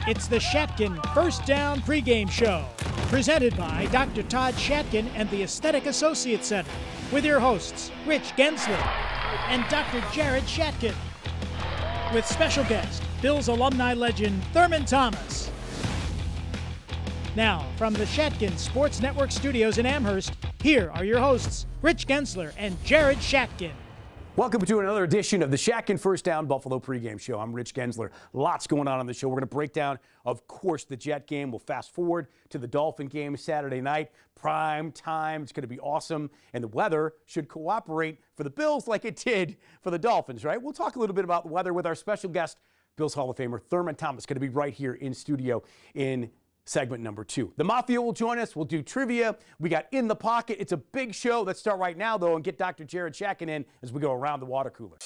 It's the Shatkin First Down pregame show, presented by Dr. Todd Shatkin and the Aesthetic Associates Center, with your hosts, Rich Gensler and Dr. Jared Shatkin, with special guest, Bills alumni legend Thurman Thomas. Now, from the Shatkin Sports Network studios in Amherst, here are your hosts, Rich Gensler and Jared Shatkin. Welcome to another edition of the Shatkin First Down Buffalo pregame show. I'm Rich Gensler. Lots going on the show. We're going to break down, of course, the Jet game. We'll fast forward to the Dolphin game Saturday night. Prime time. It's going to be awesome. And the weather should cooperate for the Bills like it did for the Dolphins, right? We'll talk a little bit about the weather with our special guest, Bills Hall of Famer Thurman Thomas, going to be right here in studio in segment number 2. The Mafia will join us. We'll do trivia. We got In the Pocket. It's a big show. Let's start right now, though, and get Dr. Jared Shatkin in as we go around the water cooler.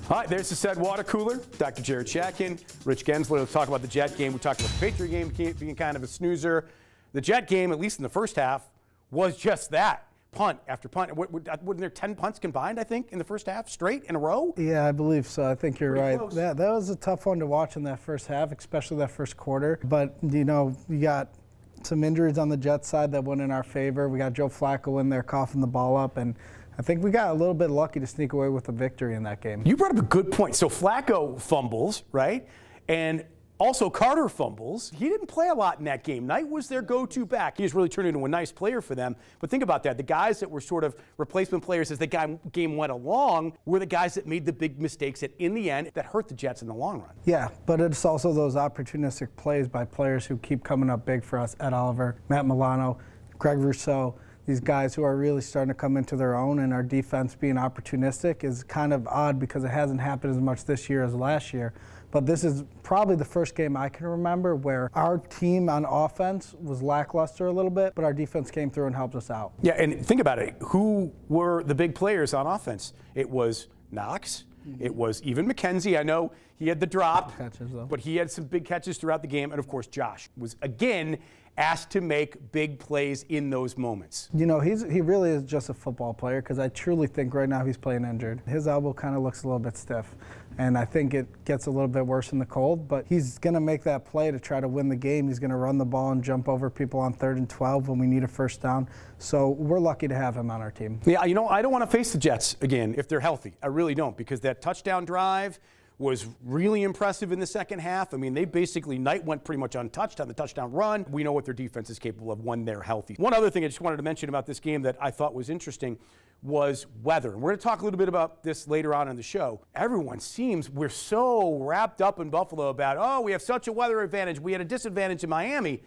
All right, there's the said water cooler. Dr. Jared Shatkin, Rich Gensler. Let's talk about the Jet game. We talked about the Patriot game being kind of a snoozer. The Jet game, at least in the first half, was just that. Punt after punt. Wasn't there 10 punts combined, I think, in the first half, straight in a row? Yeah, I believe so. I think you're Pretty right. close. That was a tough one to watch in that first half, especially that first quarter. But, you know, you got some injuries on the Jets side that went in our favor. We got Joe Flacco in there coughing the ball up, and I think we got a little bit lucky to sneak away with a victory in that game. You brought up a good point. So Flacco fumbles, right? And also Carter fumbles. He didn't play a lot in that game. Knight was their go-to back. He's really turned into a nice player for them. But think about that. The guys that were sort of replacement players as the game went along were the guys that made the big mistakes that, in the end, that hurt the Jets in the long run. Yeah, but it's also those opportunistic plays by players who keep coming up big for us. Ed Oliver, Matt Milano, Greg Rousseau. These guys who are really starting to come into their own, and our defense being opportunistic is kind of odd because it hasn't happened as much this year as last year. But this is probably the first game I can remember where our team on offense was lackluster a little bit, but our defense came through and helped us out. Yeah, and think about it. Who were the big players on offense? It was Knox. It was even McKenzie. I know he had the drop, Catches, though. but he had some big catches throughout the game. And, of course, Josh was, again, asked to make big plays in those moments. You know, he really is just a football player because I truly think right now he's playing injured. His elbow kind of looks a little bit stiff, and I think it gets a little bit worse in the cold, but he's going to make that play to try to win the game. He's going to run the ball and jump over people on 3rd and 12 when we need a first down. So we're lucky to have him on our team. Yeah, you know, I don't want to face the Jets again if they're healthy. I really don't, because that touchdown drive was really impressive in the second half. I mean, they basically, Knight went pretty much untouched on the touchdown run. We know what their defense is capable of when they're healthy. One other thing I just wanted to mention about this game that I thought was interesting was weather. And we're going to talk a little bit about this later on in the show. Everyone seems, we're so wrapped up in Buffalo about, oh, we have such a weather advantage. We had a disadvantage in Miami.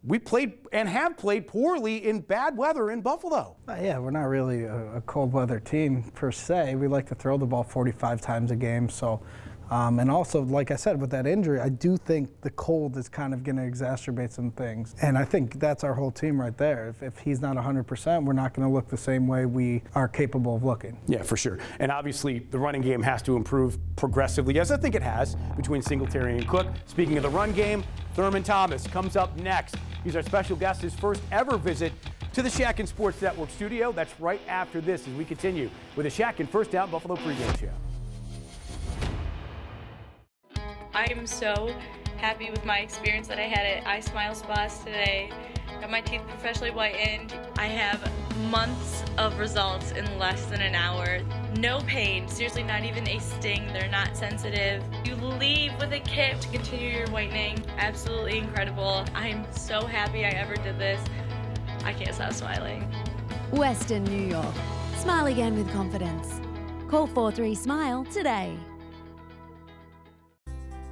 We played and have played poorly in bad weather in Buffalo. Yeah, we're not really a cold weather team per se. We like to throw the ball 45 times a game. So, and also, like I said, with that injury, I do think the cold is kind of going to exacerbate some things. And I think that's our whole team right there. If he's not 100%, we're not going to look the same way we are capable of looking. Yeah, for sure. And obviously, the running game has to improve progressively, as I think it has, between Singletary and Cook. Speaking of the run game, Thurman Thomas comes up next. He's our special guest, his first ever visit to the Shatkin Sports Network studio. That's right after this as we continue with the Shatkin First Down Buffalo pregame show. I am so happy with my experience that I had at iSmile Spas today. Got my teeth professionally whitened. I have months of results in less than an hour. No pain, seriously not even a sting. They're not sensitive. You leave with a kit to continue your whitening. Absolutely incredible. I'm so happy I ever did this. I can't stop smiling. Western New York. Smile again with confidence. Call 43-SMILE today.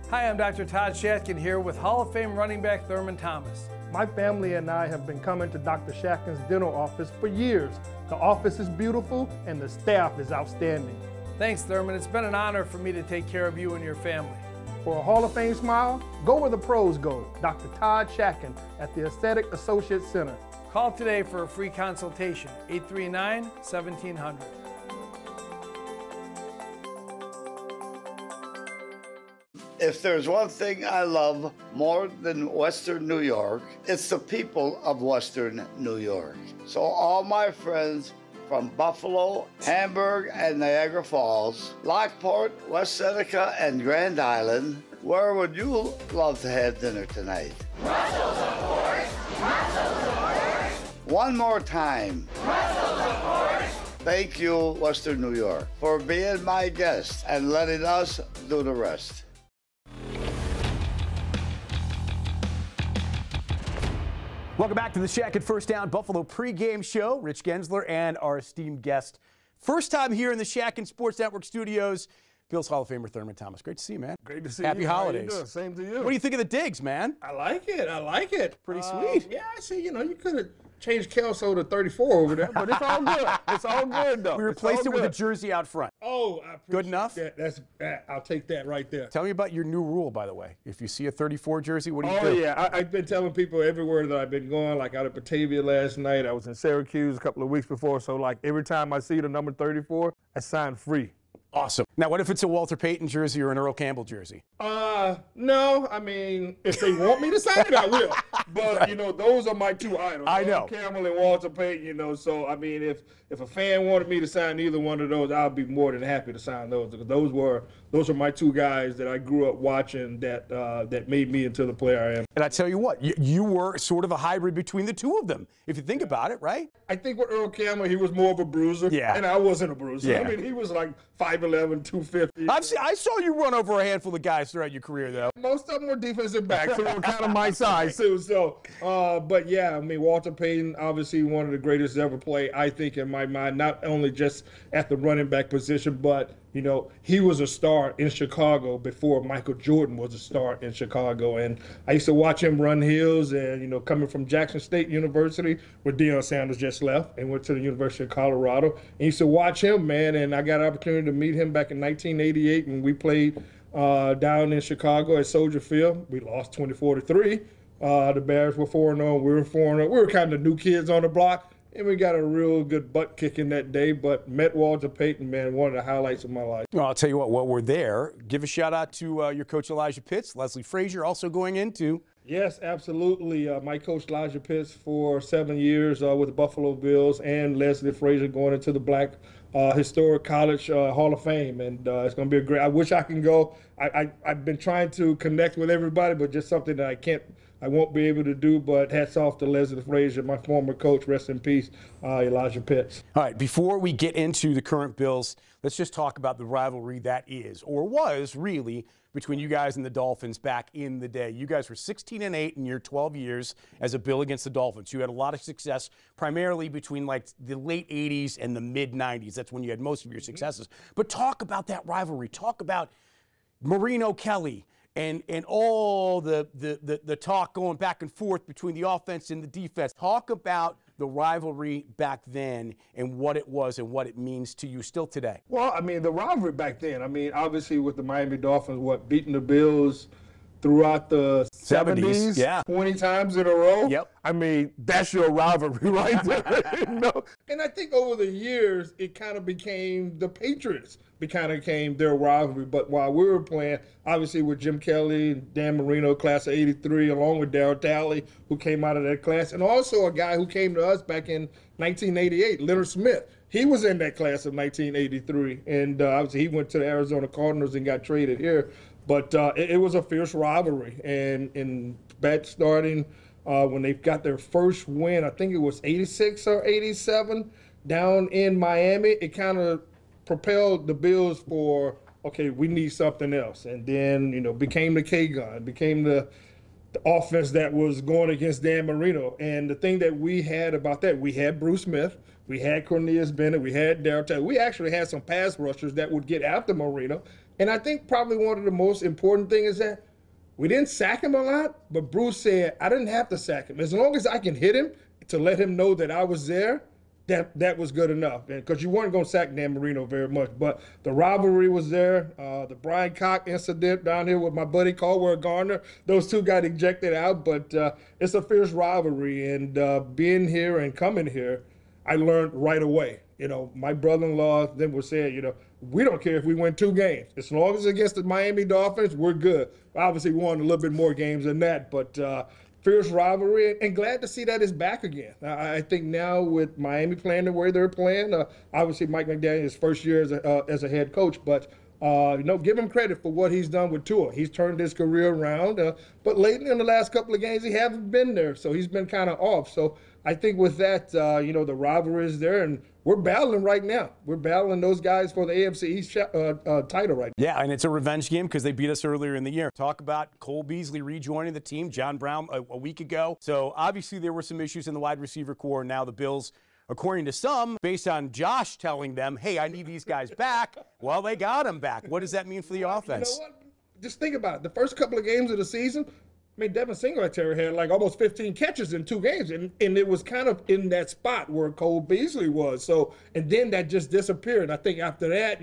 Hi, I'm Dr. Todd Shatkin here with Hall of Fame running back Thurman Thomas. My family and I have been coming to Dr. Shatkin's dental office for years. The office is beautiful and the staff is outstanding. Thanks, Thurman. It's been an honor for me to take care of you and your family. For a Hall of Fame smile, go where the pros go. Dr. Todd Shatkin at the Aesthetic Associates Center. Call today for a free consultation, 839-1700. If there's one thing I love more than Western New York, it's the people of Western New York. So all my friends from Buffalo, Hamburg, and Niagara Falls, Lockport, West Seneca, and Grand Island. Where would you love to have dinner tonight? Brussels, of course. Brussels, of course. One more time. Brussels, of course. Thank you, Western New York, for being my guest and letting us do the rest. Welcome back to the Shack at First Down Buffalo pregame show. Rich Gensler and our esteemed guest. First time here in the Shack and Sports Network studios, Bills Hall of Famer Thurman Thomas. Great to see you, man. Great to see Happy you. holidays. How you doing? Same to you. What do you think of the digs, man? I like it. I like it. Pretty sweet. Yeah, I see. You know, you could have changed Kelso to 34 over there, but it's all good. It's all good, though. We replaced it with a jersey out front. Oh, I appreciate good enough? that. I'll take that right there. Tell me about your new rule, by the way. If you see a 34 jersey, what do you do? Oh, yeah. I've been telling people everywhere that I've been going, like out of Batavia last night. I was in Syracuse a couple of weeks before, so like every time I see the number 34, I sign free. Awesome. Now, what if it's a Walter Payton jersey or an Earl Campbell jersey? No. I mean, if they want me to sign it, I will. But, right. You know, those are my two idols. I know. Earl Campbell and Walter Payton, you know. So, I mean, if a fan wanted me to sign either one of those, I'll be more than happy to sign those. Because those were my two guys that I grew up watching that made me into the player I am. And I tell you what, you were sort of a hybrid between the two of them, if you think about it, right? I think with Earl Campbell, he was more of a bruiser. Yeah. And I wasn't a bruiser. Yeah. I mean, he was like 5'11", 250. I saw you run over a handful of guys throughout your career, though. Most of them were defensive backs, so they were kind of my size, too. So, but yeah, I mean, Walter Payton, obviously one of the greatest to ever play, I think, in my mind, not only just at the running back position, but, you know, he was a star in Chicago before Michael Jordan was a star in Chicago. And I used to watch him run hills and, you know, coming from Jackson State University, where Deion Sanders just left and went to the University of Colorado. And I used to watch him, man, and I got an opportunity to meet him back in 1988 when we played down in Chicago at Soldier Field. We lost 24-3. The Bears were 4-0. We were 4-0. We were kind of the new kids on the block. And we got a real good butt kicking that day, but met Walter Payton, man, one of the highlights of my life. Well, I'll tell you what, while we're there, give a shout out to your coach Elijah Pitts, Leslie Frazier also going into. Yes, absolutely. My coach Elijah Pitts for 7 years with the Buffalo Bills, and Leslie Frazier going into the Black Historic College Hall of Fame. And it's going to be a great, I wish I can go. I've been trying to connect with everybody, but just something that I won't be able to do, but hats off to Leslie Frazier, my former coach, rest in peace, Elijah Pitts. All right, before we get into the current Bills, let's just talk about the rivalry that is, or was really, between you guys and the Dolphins back in the day. You guys were 16-8 in your 12 years as a Bill against the Dolphins. You had a lot of success, primarily between like the late 80s and the mid 90s. That's when you had most of your successes. But talk about that rivalry. Talk about Marino Kelly. And all the talk going back and forth between the offense and the defense. Talk about the rivalry back then and what it was and what it means to you still today. Well, I mean, the rivalry back then, I mean, obviously with the Miami Dolphins, beating the Bills throughout the 70s, yeah. 20 times in a row. Yep. I mean, that's your rivalry right there. You know? And I think over the years, it kind of became the Patriots. It kind of became their rivalry. But while we were playing, obviously with Jim Kelly and Dan Marino, class of 83, along with Darryl Talley, who came out of that class, and also a guy who came to us back in 1988, Leonard Smith. He was in that class of 1983. And obviously he went to the Arizona Cardinals and got traded here. But it was a fierce rivalry, and back starting when they got their first win, I think it was 86 or 87, down in Miami, it kind of propelled the Bills for, okay, we need something else. And then, you know, became the K-Gun, became the offense that was going against Dan Marino. And the thing that we had about that, we had Bruce Smith, we had Cornelius Bennett, we had Darryl Talley. We actually had some pass rushers that would get after Marino. And I think probably one of the most important things is that we didn't sack him a lot, but Bruce said, I didn't have to sack him. As long as I can hit him to let him know that I was there, that was good enough. Because you weren't going to sack Dan Marino very much. But the rivalry was there. The Brian Cox incident down here with my buddy Caldwell Gardner, those two got ejected out. But it's a fierce rivalry. And being here and coming here, I learned right away. You know, my brother-in-law then would say, you know, we don't care if we win 2 games. As long as it's against the Miami Dolphins, we're good. Obviously, we won a little bit more games than that, but fierce rivalry, and glad to see that it's back again. I think now with Miami playing the way they're playing, obviously Mike McDaniel's first year as a head coach, but give him credit for what he's done with Tua. He's turned his career around, but lately in the last couple of games he hasn't been there, so he's been kind of off. So I think with that, the rivalry is there, and we're battling right now. We're battling those guys for the AFC East title right now. Yeah, and it's a revenge game because they beat us earlier in the year. Talk about Cole Beasley rejoining the team, John Brown a week ago. So obviously there were some issues in the wide receiver core, and now the Bills, according to some, based on Josh telling them, hey, I need these guys back, well, they got them back. What does that mean for the offense? You know what? Just think about it. The first couple of games of the season, Devin Singletary had like almost 15 catches in 2 games, and it was kind of in that spot where Cole Beasley was. So, and then that just disappeared. I think after that,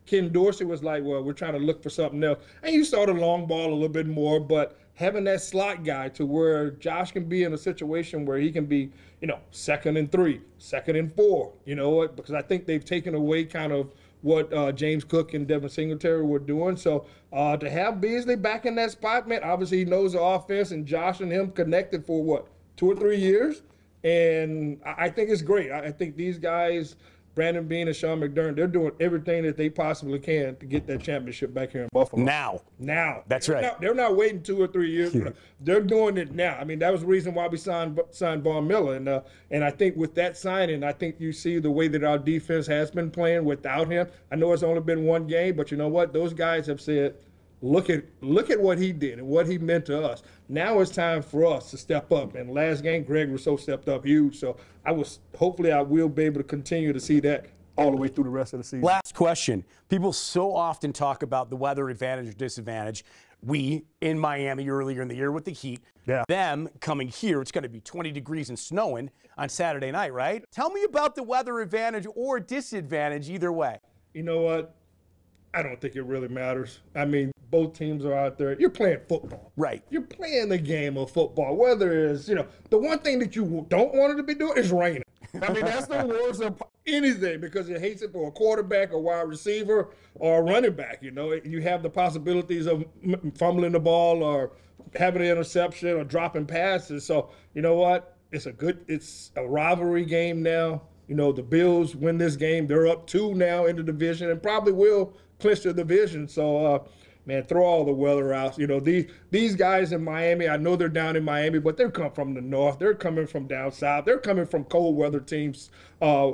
Ken Dorsey was like, well, we're trying to look for something else. And you saw the long ball a little bit more, but having that slot guy to where Josh can be in a situation where he can be, 2nd and 3, 2nd and 4, because I think they've taken away kind of what James Cook and Devin Singletary were doing. So to have Beasley back in that spot, man, obviously he knows the offense, and Josh and him connected for 2 or 3 years. And I think it's great. I think these guys, Brandon Beane and Sean McDermott, they're doing everything that they possibly can to get that championship back here in Buffalo. Now. That's right. They're not waiting 2 or 3 years. They're doing it now. I mean, that was the reason why we signed Von Miller. And I think with that signing, I think you see the way that our defense has been playing without him. I know it's only been 1 game, but you know what? Those guys have said, look at what he did and what he meant to us. Now it's time for us to step up. And last game, Greg Rousseau stepped up huge. So hopefully I will be able to continue to see that all the way through the rest of the season. Last question. People so often talk about the weather advantage or disadvantage. We in Miami earlier in the year with the heat. Yeah. Them coming here, it's going to be 20 degrees and snowing on Saturday night, right? Tell me about the weather advantage or disadvantage either way. You know what? I don't think it really matters. I mean, both teams are out there. You're playing football. Right. You're playing the game of football. Whether it's, the one thing that you don't want it to be doing is raining. I mean, that's the worst of anything because it hates it for a quarterback, a wide receiver, or a running back. You have the possibilities of fumbling the ball or having an interception or dropping passes. So, you know what? It's a rivalry game now. The Bills win this game. They're up 2 now in the division and probably will clinch the division. So, man, throw all the weather out. These guys in Miami, I know they're down in Miami, but they're coming from the north. They're coming from down south. They're coming from cold weather teams,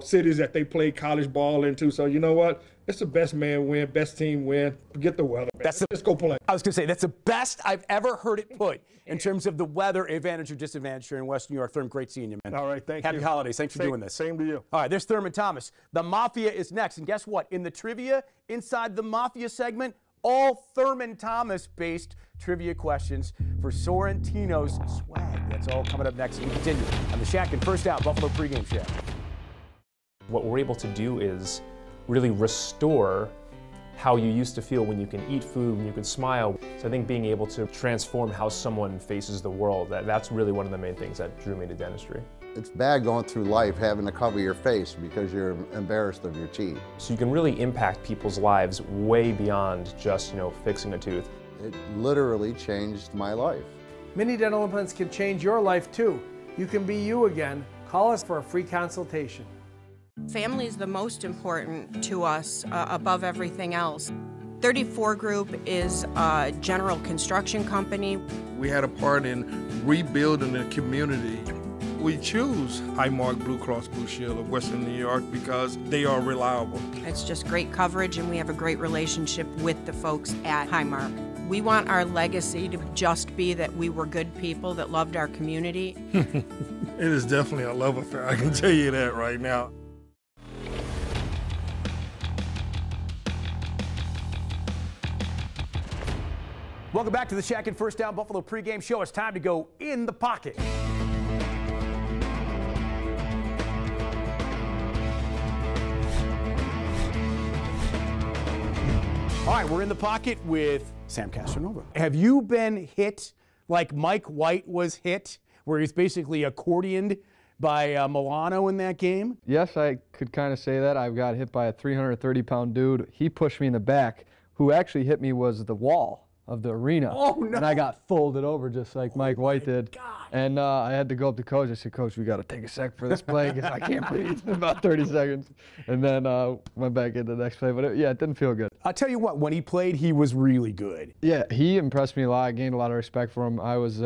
cities that they play college ball into. So, you know what? It's the best man win, best team win. Forget the weather, man. Just go play. I was going to say, that's the best I've ever heard it put in terms of the weather advantage or disadvantage here in West New York. Thurman, great seeing you, man. All right, thank you. Happy holidays. Thanks for doing this. Same to you. All right, there's Thurman Thomas. The Mafia is next. And guess what? In the trivia, inside the Mafia segment, all Thurman Thomas-based trivia questions for Sorrentino's swag. That's all coming up next. We continue on the Shaq and First Down Buffalo pregame show. What we're able to do is really restore how you used to feel when you can eat food, when you can smile. So I think being able to transform how someone faces the world, that's really one of the main things that drew me to dentistry. It's bad going through life having to cover your face because you're embarrassed of your teeth. So you can really impact people's lives way beyond just, fixing a tooth. It literally changed my life. Mini dental implants can change your life too. You can be you again. Call us for a free consultation. Family is the most important to us above everything else. 34 Group is a general construction company. We had a part in rebuilding the community. We choose Highmark Blue Cross Blue Shield of Western New York because they are reliable. It's just great coverage, and we have a great relationship with the folks at Highmark. We want our legacy to just be that we were good people that loved our community. It is definitely a love affair, I can tell you that right now. Welcome back to the Shaq and First Down Buffalo pregame show. It's time to go in the pocket. All right, we're in the pocket with Sam Castronova. Have you been hit like Mike White was hit, where he's basically accordioned by Milano in that game? Yes, I could kind of say that. I got hit by a 330-pound dude. He pushed me in the back. Who actually hit me was the wall. of the arena. Oh, no. And I got folded over just like Mike White did. God. And I had to go up to Coach. I said, Coach, we got to take a sec for this play because I can't breathe in about 30 seconds. And then went back into the next play. But it didn't feel good. I'll tell you what, when he played, he was really good. Yeah, he impressed me a lot. I gained a lot of respect for him. I was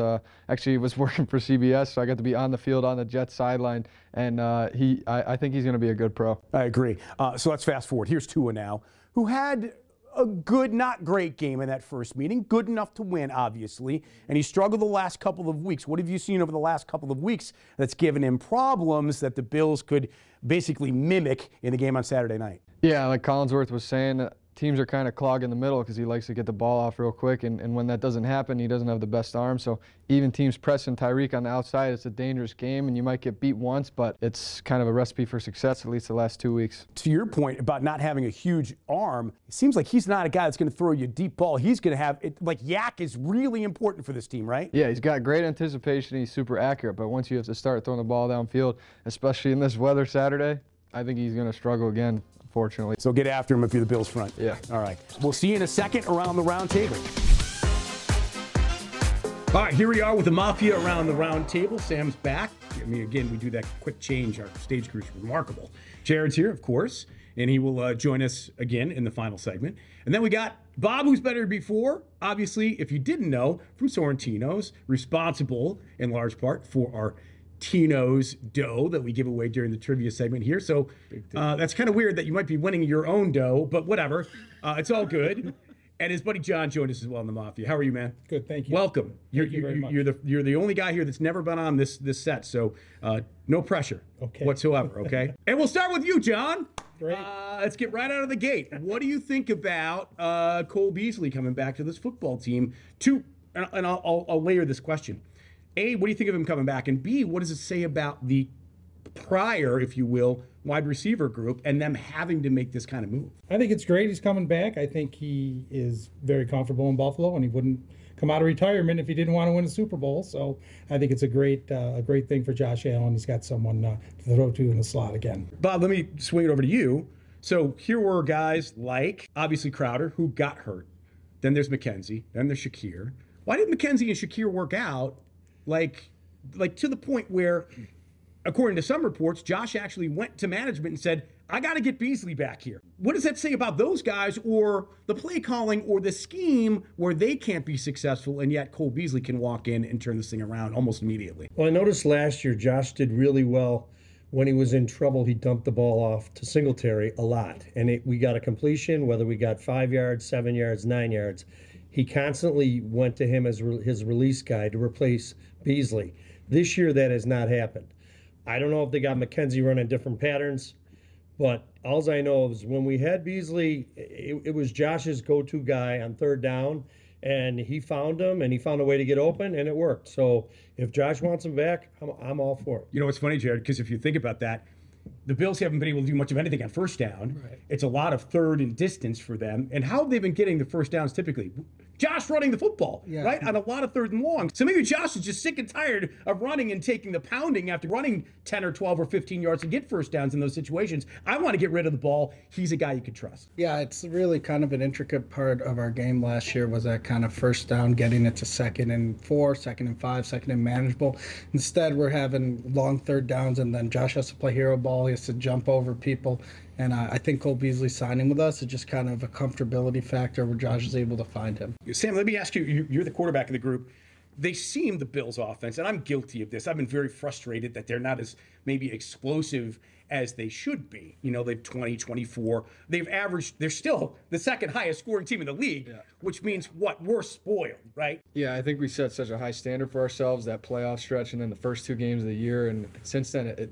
actually working for CBS, so I got to be on the field on the Jets sideline. And I think he's going to be a good pro. I agree. So let's fast forward. Here's Tua now, who had a good, not great game in that first meeting. Good enough to win, obviously. And he struggled the last couple of weeks. What have you seen over the last couple of weeks that's given him problems that the Bills could basically mimic in the game on Saturday night? Yeah, like Collinsworth was saying, teams are kind of clogging the middle because he likes to get the ball off real quick, and when that doesn't happen, he doesn't have the best arm. So even teams pressing Tyreek on the outside, it's a dangerous game, and you might get beat once, but it's kind of a recipe for success, at least the last 2 weeks. To your point about not having a huge arm, it seems like he's not a guy that's going to throw you a deep ball. He's going to have it. Like, yak is really important for this team, right? Yeah, he's got great anticipation. He's super accurate, but once you have to start throwing the ball downfield, especially in this weather Saturday, I think he's going to struggle again. Fortunately. So get after him if you're the Bills front. Yeah. All right. We'll see you in a second around the round table. All right, here we are with the Mafia around the round table. Sam's back. I mean, again, we do that quick change. Our stage crew is remarkable. Jared's here, of course, and he will join us again in the final segment. And then we got Bob, who's better before. Obviously, if you didn't know, from Sorrentino's, responsible in large part for our Tino's dough that we give away during the trivia segment here. So that's kind of weird that you might be winning your own dough, but whatever. It's all good. And his buddy John joined us as well in the Mafia. How are you, man? Good, thank you. Welcome. Thank you very much. You're the only guy here that's never been on this set, so no pressure whatsoever, okay? And we'll start with you, John. Great. Let's get right out of the gate. What do you think about Cole Beasley coming back to this football team? And I'll layer this question. A, what do you think of him coming back? And B, what does it say about the prior, if you will, wide receiver group and them having to make this kind of move? I think it's great he's coming back. I think he is very comfortable in Buffalo, and he wouldn't come out of retirement if he didn't want to win a Super Bowl. So I think it's a great thing for Josh Allen. He's got someone to throw to in the slot again. Bob, let me swing it over to you. So here were guys like, obviously, Crowder, who got hurt. Then there's McKenzie. Then there's Shakir. Why did McKenzie and Shakir work out? Like to the point where, according to some reports, Josh actually went to management and said, I got to get Beasley back here. What does that say about those guys, or the play calling, or the scheme where they can't be successful and yet Cole Beasley can walk in and turn this thing around almost immediately? Well, I noticed last year Josh did really well. When he was in trouble, he dumped the ball off to Singletary a lot. And we got a completion, whether we got 5 yards, 7 yards, 9 yards. He constantly went to him as his release guy to replace Beasley. This year, that has not happened. I don't know if they got McKenzie running different patterns, but all I know is when we had Beasley, it was Josh's go-to guy on third down, and he found him, and he found a way to get open, and it worked. So if Josh wants him back, I'm all for it. You know, it's funny, Jared, because if you think about that, the Bills haven't been able to do much of anything on first down. Right. It's a lot of third and distance for them. And how have they been getting the first downs typically? Josh running the football, right? On a lot of third and long. So maybe Josh is just sick and tired of running and taking the pounding after running 10 or 12 or 15 yards to get first downs in those situations. I want to get rid of the ball. He's a guy you can trust. Yeah, it's really kind of an intricate part of our game last year was that kind of first down, getting it to 2nd and 4, 2nd and 5, 2nd and manageable. Instead, we're having long third downs, and then Josh has to play hero ball. He has to jump over people. And I think Cole Beasley signing with us is just kind of a comfortability factor where Josh is able to find him. Sam, let me ask you, you're the quarterback of the group. They seem, the Bills offense, and I'm guilty of this. I've been very frustrated that they're not as maybe explosive as they should be. You know, they've 20, 24. They've averaged, they're still the second highest scoring team in the league, which means what? We're spoiled, right? Yeah, I think we set such a high standard for ourselves, that playoff stretch and then the first 2 games of the year. And since then,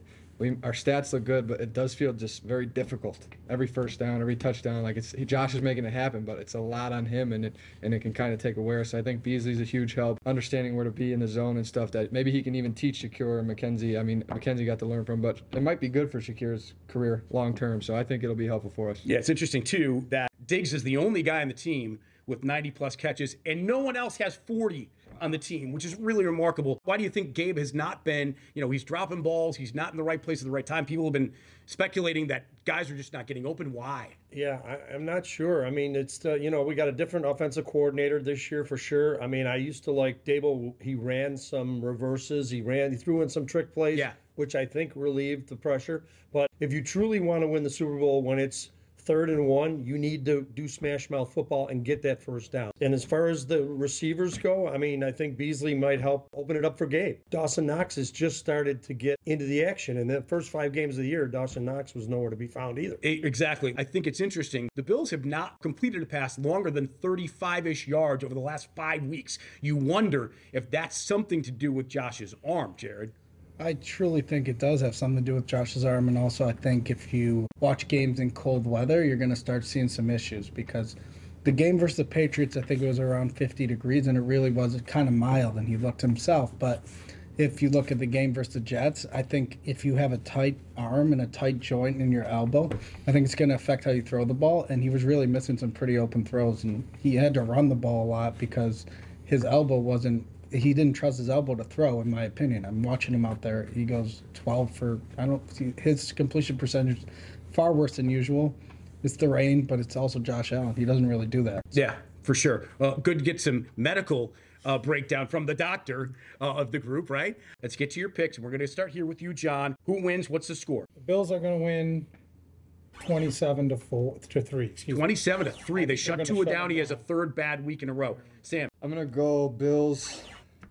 our stats look good, but it does feel just very difficult. Every first down, every touchdown, like Josh is making it happen, but it's a lot on him, and it can kind of take away. So I think Beasley's a huge help, understanding where to be in the zone and stuff that maybe he can even teach Shakir and McKenzie. I mean, McKenzie got to learn from, but it might be good for Shakir's career long term. So I think it'll be helpful for us. Yeah, it's interesting too that Diggs is the only guy on the team with 90+ catches, and no one else has 40 on the team, which is really remarkable. Why do you think Gabe has not been, he's dropping balls, he's not in the right place at the right time? People have been speculating that guys are just not getting open. Why? Yeah, I'm not sure. I mean, it's, we got a different offensive coordinator this year for sure. I mean, I used to like Dable. He ran some reverses. He threw in some trick plays, which I think relieved the pressure. But if you truly want to win the Super Bowl when it's 3rd and 1, you need to do smash mouth football and get that first down. And as far as the receivers go, I mean, I think Beasley might help open it up for Gabe. Dawson Knox has just started to get into the action. And the first 5 games of the year, Dawson Knox was nowhere to be found either. Exactly. I think it's interesting. The Bills have not completed a pass longer than 35-ish yards over the last 5 weeks. You wonder if that's something to do with Josh's arm, Jared. I truly think it does have something to do with Josh's arm, and also I think if you watch games in cold weather, you're going to start seeing some issues, because the game versus the Patriots, I think it was around 50 degrees, and it really was kind of mild, and he looked himself. But if you look at the game versus the Jets, I think if you have a tight arm and a tight joint in your elbow, I think it's going to affect how you throw the ball, and he was really missing some pretty open throws, and he had to run the ball a lot because his elbow wasn't, he didn't trust his elbow to throw, in my opinion. I'm watching him out there. He goes 12 for, I don't see, his completion percentage far worse than usual. It's the rain, but it's also Josh Allen. He doesn't really do that. Yeah, for sure. Well, good to get some medical breakdown from the doctor of the group, right? Let's get to your picks. We're going to start here with you, John. Who wins? What's the score? The Bills are going to win 27-3. 27-3. They shut Tua down. He has a 3rd bad week in a row. Sam. I'm going to go Bills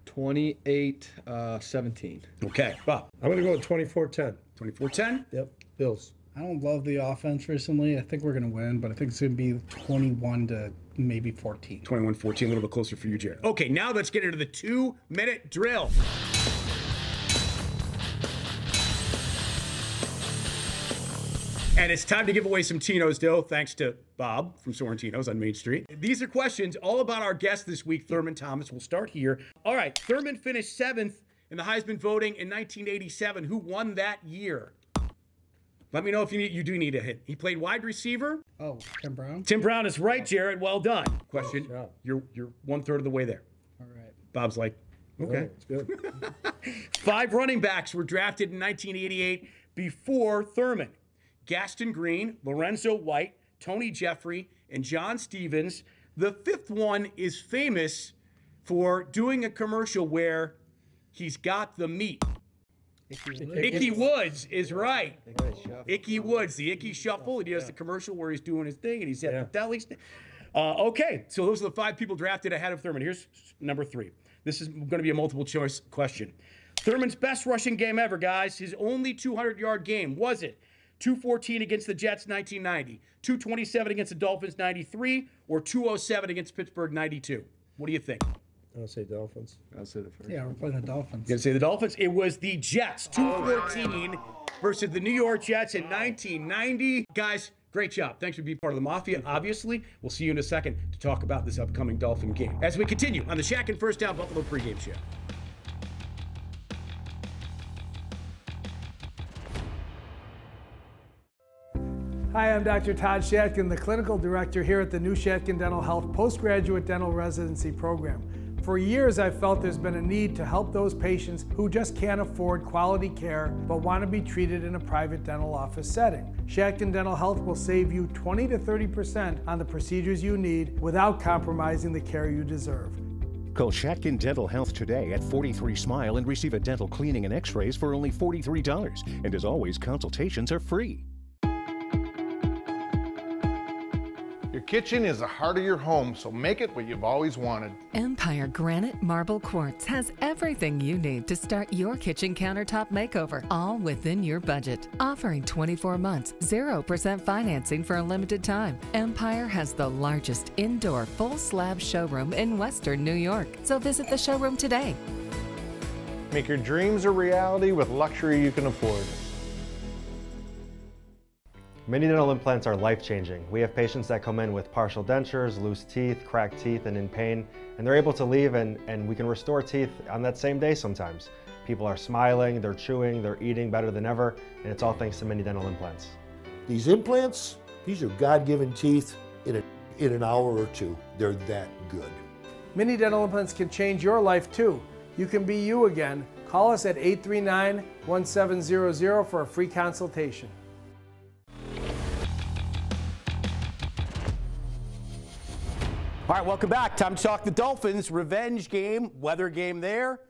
28-17. Okay. Bob. I'm going to go with 24-10. 24-10? Yep. Bills. I don't love the offense recently. I think we're going to win, but I think it's going to be 21 to maybe 14. 21-14, a little bit closer for you, Jared. Okay, now let's get into the 2-minute drill. And it's time to give away some Tino's dough, thanks to Bob from Sorrentino's on Main Street. These are questions all about our guest this week, Thurman Thomas. We'll start here. All right, Thurman finished 7th in the Heisman voting in 1987. Who won that year? Let me know if you do need a hint. He played wide receiver. Oh, Tim Brown? Tim Brown is right, Jared. Well done. Question, you're 1/3 of the way there. All right. Bob's like, okay. It's good. 5 running backs were drafted in 1988 before Thurman. Gaston Green, Lorenzo White, Tony Jeffrey, and John Stevens. The 5th one is famous for doing a commercial where he's got the meat. Ickey Woods is right. Ickey Woods, the Ickey Shuffle. And he does the commercial where he's doing his thing and he's at the deli. Okay, so those are the 5 people drafted ahead of Thurman. Here's number 3. This is going to be a multiple choice question. Thurman's best rushing game ever, guys. His only 200-yard game, was it 214 against the Jets 1990, 227 against the Dolphins 93, or 207 against Pittsburgh 92? What do you think? I'll say Dolphins. I'll say the first. Yeah, we're playing the Dolphins. You're going to say the Dolphins? It was the Jets, 214 versus the New York Jets in 1990. Guys, great job. Thanks for being part of the Mafia, obviously. We'll see you in a second to talk about this upcoming Dolphin game. As we continue on the Shack and First Down Buffalo pregame show. Hi, I'm Dr. Todd Shatkin, the clinical director here at the New Shatkin Dental Health Postgraduate Dental Residency Program. For years, I've felt there's been a need to help those patients who just can't afford quality care but want to be treated in a private dental office setting. Shatkin Dental Health will save you 20 to 30% on the procedures you need without compromising the care you deserve. Call Shatkin Dental Health today at 43 Smile and receive a dental cleaning and x-rays for only $43. And as always, consultations are free. Your kitchen is the heart of your home, so make it what you've always wanted. Empire Granite Marble Quartz has everything you need to start your kitchen countertop makeover, all within your budget. Offering 24 months, 0% financing for a limited time. Empire has the largest indoor full slab showroom in Western New York, so visit the showroom today. Make your dreams a reality with luxury you can afford. Mini dental implants are life-changing. We have patients that come in with partial dentures, loose teeth, cracked teeth, and in pain, and they're able to leave and we can restore teeth on that same day sometimes. People are smiling, they're chewing, they're eating better than ever, and it's all thanks to mini dental implants. These implants, these are God-given teeth in an hour or two. They're that good. Mini Dental Implants can change your life too. You can be you again. Call us at 839-1700 for a free consultation. All right, welcome back. Time to talk the Dolphins. Revenge game, weather game there,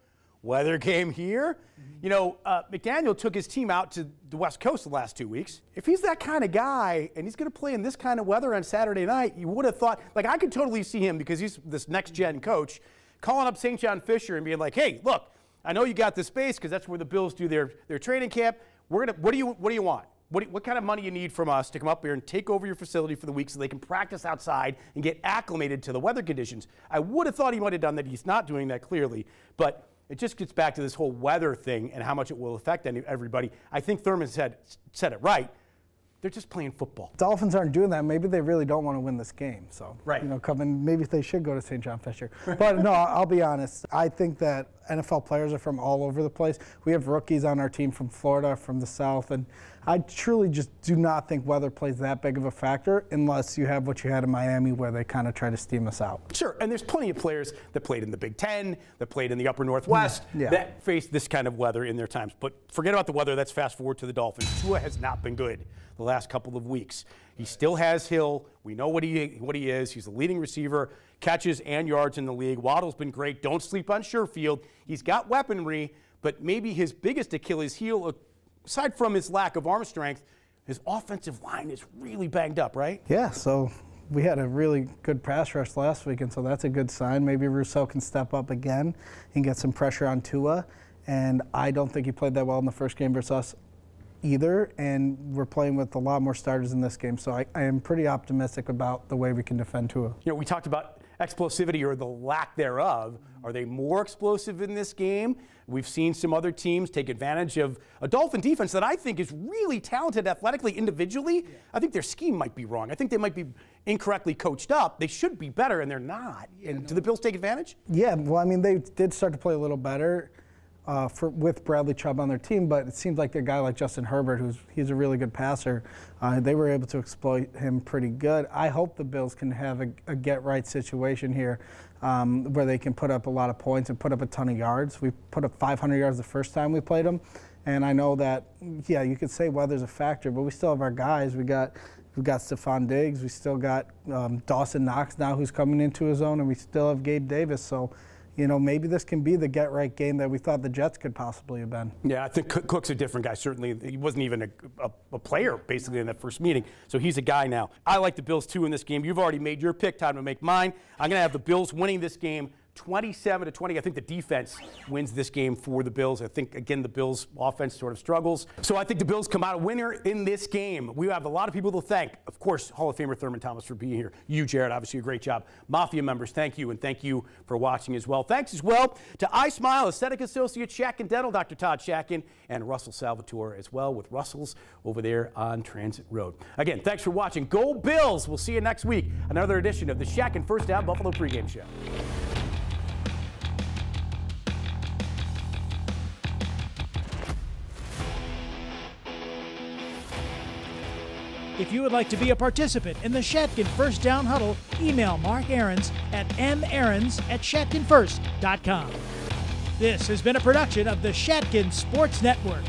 weather game here. You know, McDaniel took his team out to the West Coast the last 2 weeks. If he's that kind of guy and he's going to play in this kind of weather on Saturday night, you would have thought, like, I could totally see him, because he's this next-gen coach, calling up St. John Fisher and being like, hey, look, I know you got the space because that's where the Bills do their training camp. What do you want? What kind of money you need from us to come up here and take over your facility for the week so they can practice outside and get acclimated to the weather conditions? I would have thought he might have done that. He's not doing that clearly, but it just gets back to this whole weather thing and how much it will affect everybody. I think Thurman said it right. They're just playing football. Dolphins aren't doing that. Maybe they really don't want to win this game. So, right. You know, maybe they should go to St. John Fisher. But no, I'll be honest. I think that NFL players are from all over the place. We have rookies on our team from Florida, from the South, and I truly just do not think weather plays that big of a factor unless you have what you had in Miami, where they kind of try to steam us out. Sure, and there's plenty of players that played in the Big Ten, that played in the Upper Northwest, that faced this kind of weather in their times. But forget about the weather. Let's fast forward to the Dolphins. Tua has not been good the last couple of weeks. He still has Hill. We know what he is. He's the leading receiver, catches and yards in the league. Waddle's been great. Don't sleep on Sherfield. He's got weaponry, but maybe his biggest Achilles heel, aside from his lack of arm strength, his offensive line is really banged up, right? Yeah, so we had a really good pass rush last week, and so that's a good sign. Maybe Rousseau can step up again and get some pressure on Tua. And I don't think he played that well in the first game versus us either, and we're playing with a lot more starters in this game. So I am pretty optimistic about the way we can defend Tua. You know, we talked about explosivity or the lack thereof. Are they more explosive in this game? We've seen some other teams take advantage of a Dolphin defense that I think is really talented athletically, individually. Yeah. I think their scheme might be wrong. I think they might be incorrectly coached up. They should be better, and they're not. And do the Bills take advantage? Yeah, well, I mean, they did start to play a little better with Bradley Chubb on their team, but it seems like a guy like Justin Herbert, he's a really good passer, they were able to exploit him pretty good. I hope the Bills can have a get-right situation here where they can put up a lot of points and put up a ton of yards. We put up 500 yards the first time we played them, and I know that, yeah, you could say weather's a factor, but we still have our guys. We've got Stephon Diggs. We still got Dawson Knox now, who's coming into his own, and we still have Gabe Davis. So, you know, maybe this can be the get-right game that we thought the Jets could possibly have been. Yeah, I think Cook's a different guy. Certainly, he wasn't even a player, basically, in that first meeting. So he's a guy now. I like the Bills, too, in this game. You've already made your pick. Time to make mine. I'm going to have the Bills winning this game 27-20. I think the defense wins this game for the Bills. I think, again, the Bills' offense sort of struggles. So I think the Bills come out a winner in this game. We have a lot of people to thank. Of course, Hall of Famer Thurman Thomas for being here. You, Jared, obviously a great job. Mafia members, thank you, and thank you for watching as well. Thanks as well to iSmile Aesthetic Associate Shack and Dental, Dr. Todd Shacken, and Russell Salvatore as well with Russell's over there on Transit Road. Again, thanks for watching. Go Bills! We'll see you next week. Another edition of the Shacken First Down Buffalo pregame show. If you would like to be a participant in the Shatkin First Down Huddle, email Mark Ahrens at mahrens@shatkinfirst.com. This has been a production of the Shatkin Sports Network.